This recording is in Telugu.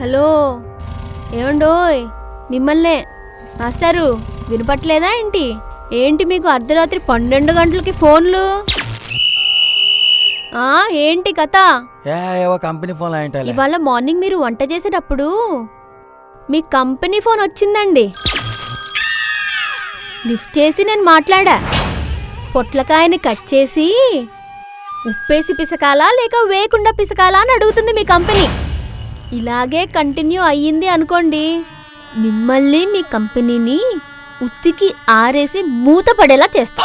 హలో, ఏమండోయ్ మిమ్మల్నే. మాస్టారు వినపట్లేదా ఏంటి? ఏంటి మీకు అర్ధరాత్రి 12 గంటలకి ఫోన్లు? ఏంటి కథ? కంపెనీ ఫోన్ ఇవాళ మార్నింగ్ మీరు వంట చేసేటప్పుడు మీ కంపెనీ ఫోన్ వచ్చిందండి. లిఫ్ట్ చేసి నేను మాట్లాడా. పొట్లకాయని కట్ చేసి ఉప్పేసి పిసకాలా లేక వేయకుండా పిసకాలా అని అడుగుతుంది మీ కంపెనీ. ఇలాగే కంటిన్యూ అయ్యింది అనుకోండి, మిమ్మల్ని మీ కంపెనీని ఉత్తికి ఆరేసి మూత పడేలా చేస్తా.